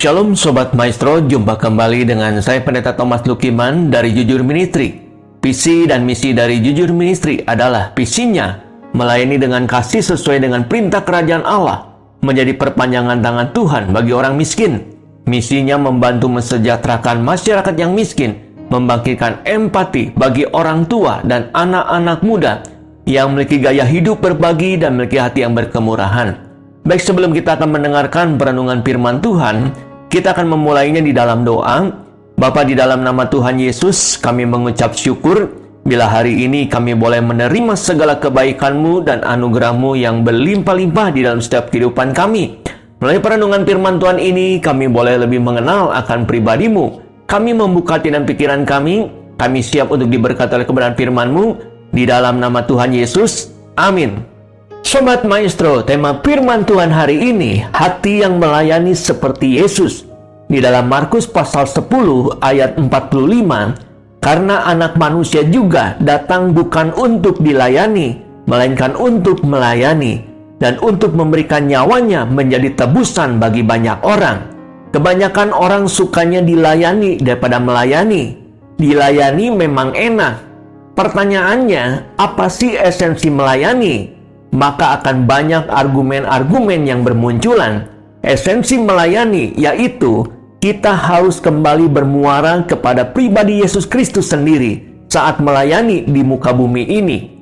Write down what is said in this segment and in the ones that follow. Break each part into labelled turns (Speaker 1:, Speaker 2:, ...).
Speaker 1: Shalom Sobat Maestro, jumpa kembali dengan saya Pendeta Thomas Lukiman dari Jujur Ministry. Visi dan misi dari Jujur Ministry adalah visinya melayani dengan kasih sesuai dengan perintah kerajaan Allah, menjadi perpanjangan tangan Tuhan bagi orang miskin. Misinya membantu mensejahterakan masyarakat yang miskin, membangkitkan empati bagi orang tua dan anak-anak muda yang memiliki gaya hidup berbagi dan memiliki hati yang berkemurahan. Baik, sebelum kita akan mendengarkan perenungan firman Tuhan, kita akan memulainya di dalam doa. Bapa, di dalam nama Tuhan Yesus, kami mengucap syukur bila hari ini kami boleh menerima segala kebaikan-Mu dan anugerah-Mu yang berlimpah-limpah di dalam setiap kehidupan kami. Melalui perenungan firman Tuhan ini, kami boleh lebih mengenal akan pribadi-Mu. Kami membuka hati dan pikiran kami siap untuk diberkati oleh kebenaran firman-Mu. Di dalam nama Tuhan Yesus, amin. Sobat Maestro, tema firman Tuhan hari ini, hati yang melayani seperti Yesus. Di dalam Markus pasal 10 ayat 45, karena anak manusia juga datang bukan untuk dilayani, melainkan untuk melayani, dan untuk memberikan nyawanya menjadi tebusan bagi banyak orang. Kebanyakan orang sukanya dilayani daripada melayani. Dilayani memang enak. Pertanyaannya, apa sih esensi melayani? Maka akan banyak argumen-argumen yang bermunculan. Esensi melayani yaitu kita harus kembali bermuara kepada pribadi Yesus Kristus sendiri saat melayani di muka bumi ini.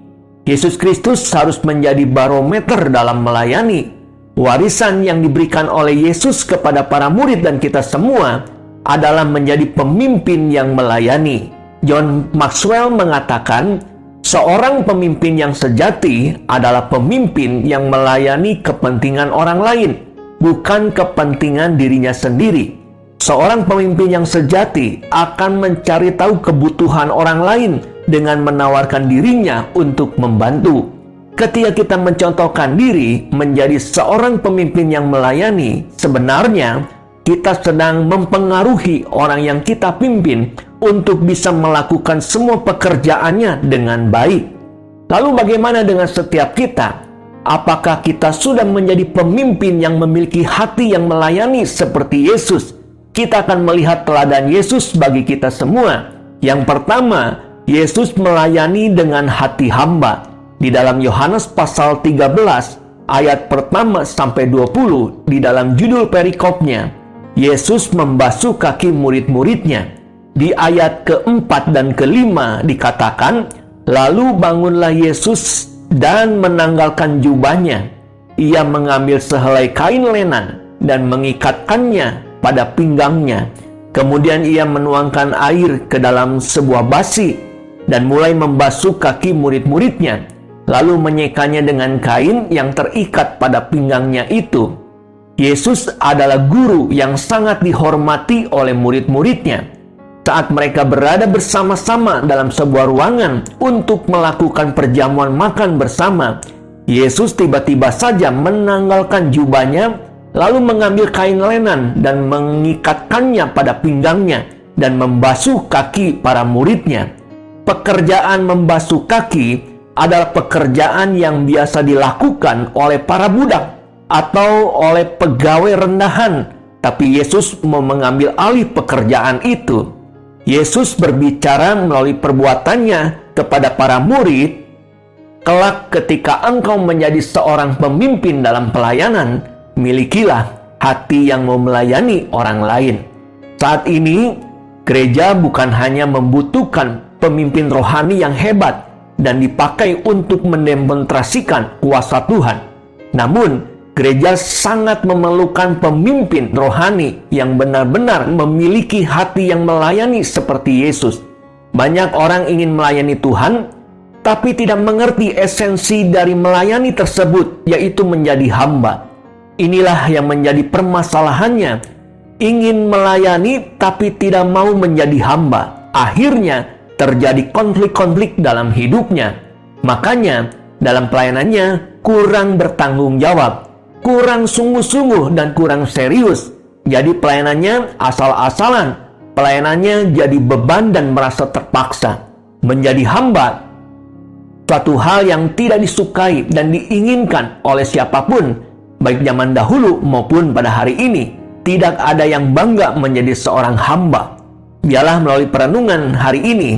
Speaker 1: Yesus Kristus harus menjadi barometer dalam melayani. Warisan yang diberikan oleh Yesus kepada para murid dan kita semua adalah menjadi pemimpin yang melayani. John Maxwell mengatakan, seorang pemimpin yang sejati adalah pemimpin yang melayani kepentingan orang lain, bukan kepentingan dirinya sendiri. Seorang pemimpin yang sejati akan mencari tahu kebutuhan orang lain dengan menawarkan dirinya untuk membantu. Ketika kita mencontohkan diri menjadi seorang pemimpin yang melayani, sebenarnya kita sedang mempengaruhi orang yang kita pimpin untuk bisa melakukan semua pekerjaannya dengan baik. Lalu bagaimana dengan setiap kita? Apakah kita sudah menjadi pemimpin yang memiliki hati yang melayani seperti Yesus? Kita akan melihat teladan Yesus bagi kita semua. Yang pertama, Yesus melayani dengan hati hamba. Di dalam Yohanes pasal 13 ayat pertama sampai 20, di dalam judul perikopnya, Yesus membasuh kaki murid-muridnya. Di ayat keempat dan kelima dikatakan, lalu bangunlah Yesus dan menanggalkan jubahnya. Ia mengambil sehelai kain lenan dan mengikatkannya pada pinggangnya. Kemudian ia menuangkan air ke dalam sebuah basi dan mulai membasuh kaki murid-muridnya, lalu menyekanya dengan kain yang terikat pada pinggangnya itu. Yesus adalah guru yang sangat dihormati oleh murid-muridnya. Saat mereka berada bersama-sama dalam sebuah ruangan untuk melakukan perjamuan makan bersama, Yesus tiba-tiba saja menanggalkan jubahnya, lalu mengambil kain lenan dan mengikatkannya pada pinggangnya dan membasuh kaki para muridnya. Pekerjaan membasuh kaki adalah pekerjaan yang biasa dilakukan oleh para budak atau oleh pegawai rendahan, tapi Yesus mau mengambil alih pekerjaan itu. Yesus berbicara melalui perbuatannya kepada para murid, kelak ketika engkau menjadi seorang pemimpin dalam pelayanan, milikilah hati yang mau melayani orang lain. Saat ini, gereja bukan hanya membutuhkan pemimpin rohani yang hebat dan dipakai untuk mendemonstrasikan kuasa Tuhan. Namun, gereja sangat memerlukan pemimpin rohani yang benar-benar memiliki hati yang melayani seperti Yesus. Banyak orang ingin melayani Tuhan, tapi tidak mengerti esensi dari melayani tersebut, yaitu menjadi hamba. Inilah yang menjadi permasalahannya. Ingin melayani, tapi tidak mau menjadi hamba. Akhirnya, terjadi konflik-konflik dalam hidupnya. Makanya, dalam pelayanannya kurang bertanggung jawab, kurang sungguh-sungguh dan kurang serius. Jadi pelayanannya asal-asalan. Pelayanannya jadi beban dan merasa terpaksa. Menjadi hamba, suatu hal yang tidak disukai dan diinginkan oleh siapapun, baik zaman dahulu maupun pada hari ini. tidak ada yang bangga menjadi seorang hamba. Biarlah melalui perenungan hari ini,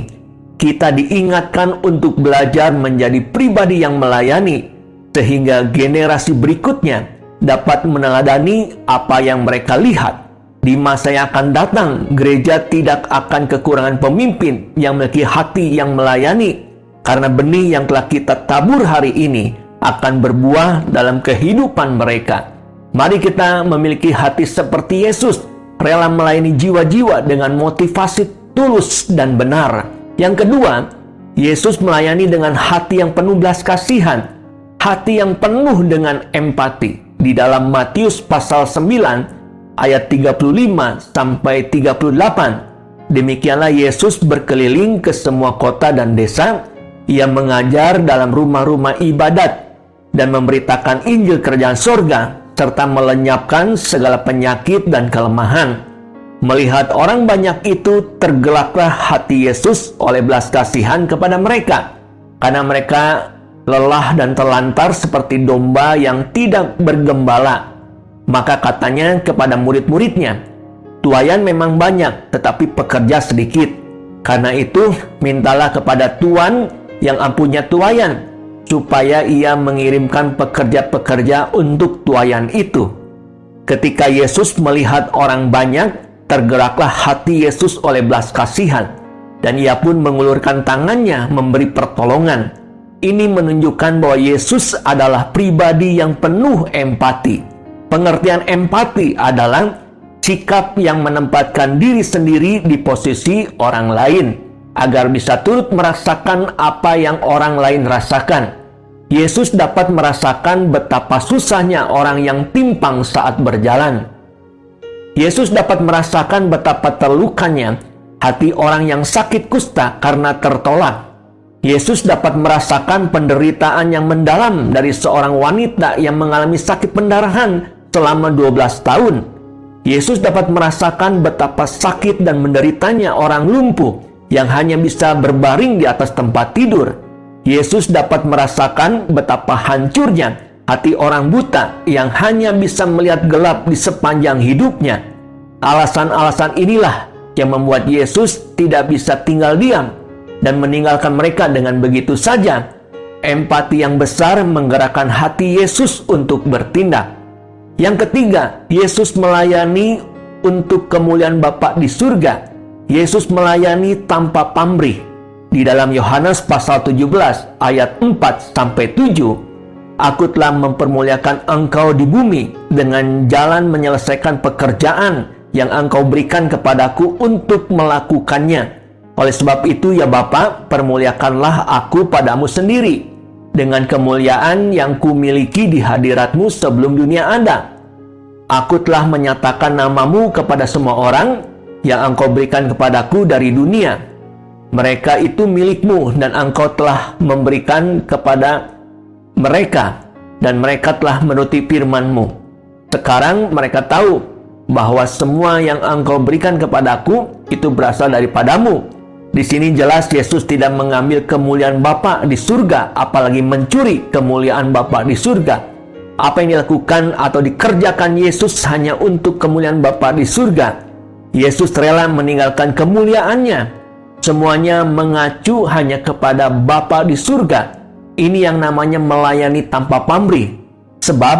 Speaker 1: kita diingatkan untuk belajar menjadi pribadi yang melayani, sehingga generasi berikutnya dapat meneladani apa yang mereka lihat. Di masa yang akan datang, gereja tidak akan kekurangan pemimpin yang memiliki hati yang melayani, karena benih yang telah kita tabur hari ini akan berbuah dalam kehidupan mereka. Mari kita memiliki hati seperti Yesus, rela melayani jiwa-jiwa dengan motivasi tulus dan benar. Yang kedua, Yesus melayani dengan hati yang penuh belas kasihan, hati yang penuh dengan empati. Di dalam Matius pasal 9 ayat 35 sampai 38, demikianlah Yesus berkeliling ke semua kota dan desa. Ia mengajar dalam rumah-rumah ibadat dan memberitakan Injil Kerajaan Sorga, serta melenyapkan segala penyakit dan kelemahan. Melihat orang banyak itu, tergeraklah hati Yesus oleh belas kasihan kepada mereka, karena mereka lelah dan terlantar seperti domba yang tidak bergembala. Maka katanya kepada murid-muridnya, "Tuaian memang banyak, tetapi pekerja sedikit. Karena itu, mintalah kepada Tuan yang mempunyai tuaian, supaya ia mengirimkan pekerja-pekerja untuk tuaian itu." Ketika Yesus melihat orang banyak, tergeraklah hati Yesus oleh belas kasihan, dan ia pun mengulurkan tangannya memberi pertolongan. Ini menunjukkan bahwa Yesus adalah pribadi yang penuh empati. Pengertian empati adalah sikap yang menempatkan diri sendiri di posisi orang lain, agar bisa turut merasakan apa yang orang lain rasakan. Yesus dapat merasakan betapa susahnya orang yang timpang saat berjalan. Yesus dapat merasakan betapa terlukanya hati orang yang sakit kusta karena tertolak. Yesus dapat merasakan penderitaan yang mendalam dari seorang wanita yang mengalami sakit pendarahan selama 12 tahun. Yesus dapat merasakan betapa sakit dan menderitanya orang lumpuh yang hanya bisa berbaring di atas tempat tidur. Yesus dapat merasakan betapa hancurnya hati orang buta yang hanya bisa melihat gelap di sepanjang hidupnya. Alasan-alasan inilah yang membuat Yesus tidak bisa tinggal diam dan meninggalkan mereka dengan begitu saja. Empati yang besar menggerakkan hati Yesus untuk bertindak. Yang ketiga, Yesus melayani untuk kemuliaan Bapa di surga. Yesus melayani tanpa pamrih. Di dalam Yohanes pasal 17 ayat 4 sampai 7, "Aku telah mempermuliakan engkau di bumi dengan jalan menyelesaikan pekerjaan yang engkau berikan kepadaku untuk melakukannya. Oleh sebab itu ya Bapa, permuliakanlah aku padamu sendiri, dengan kemuliaan yang kumiliki di hadiratmu sebelum dunia ada. Aku telah menyatakan namamu kepada semua orang yang engkau berikan kepadaku dari dunia. Mereka itu milikmu dan engkau telah memberikan kepada mereka, dan mereka telah menuruti firman-Mu. Sekarang mereka tahu bahwa semua yang engkau berikan kepadaku itu berasal daripadamu." Di sini jelas Yesus tidak mengambil kemuliaan Bapa di surga, apalagi mencuri kemuliaan Bapa di surga. Apa yang dilakukan atau dikerjakan Yesus hanya untuk kemuliaan Bapa di surga. Yesus rela meninggalkan kemuliaannya. Semuanya mengacu hanya kepada Bapa di surga. Ini yang namanya melayani tanpa pamrih. Sebab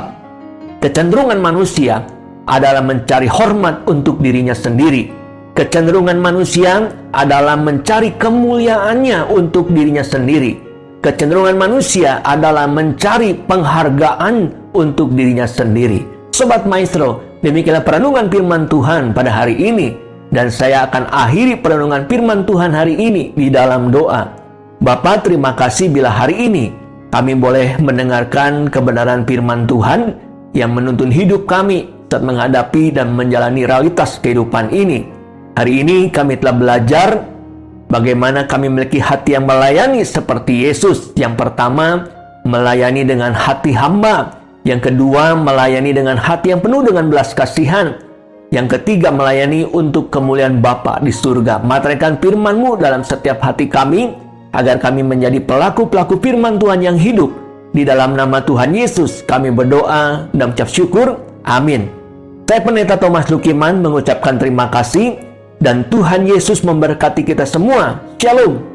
Speaker 1: kecenderungan manusia adalah mencari hormat untuk dirinya sendiri. Kecenderungan manusia adalah mencari kemuliaannya untuk dirinya sendiri. Kecenderungan manusia adalah mencari penghargaan untuk dirinya sendiri. Sobat Maestro, demikianlah perenungan firman Tuhan pada hari ini. Dan saya akan akhiri perenungan firman Tuhan hari ini di dalam doa. Bapa, terima kasih bila hari ini kami boleh mendengarkan kebenaran firman Tuhan yang menuntun hidup kami saat menghadapi dan menjalani realitas kehidupan ini. Hari ini kami telah belajar bagaimana kami memiliki hati yang melayani seperti Yesus. Yang pertama, melayani dengan hati hamba. Yang kedua, melayani dengan hati yang penuh dengan belas kasihan. Yang ketiga, melayani untuk kemuliaan Bapa di surga. Materaikan firman-Mu dalam setiap hati kami, agar kami menjadi pelaku-pelaku firman Tuhan yang hidup. Di dalam nama Tuhan Yesus kami berdoa dan ucap syukur. Amin. Saya Pendeta Thomas Lukiman mengucapkan terima kasih dan Tuhan Yesus memberkati kita semua. Shalom.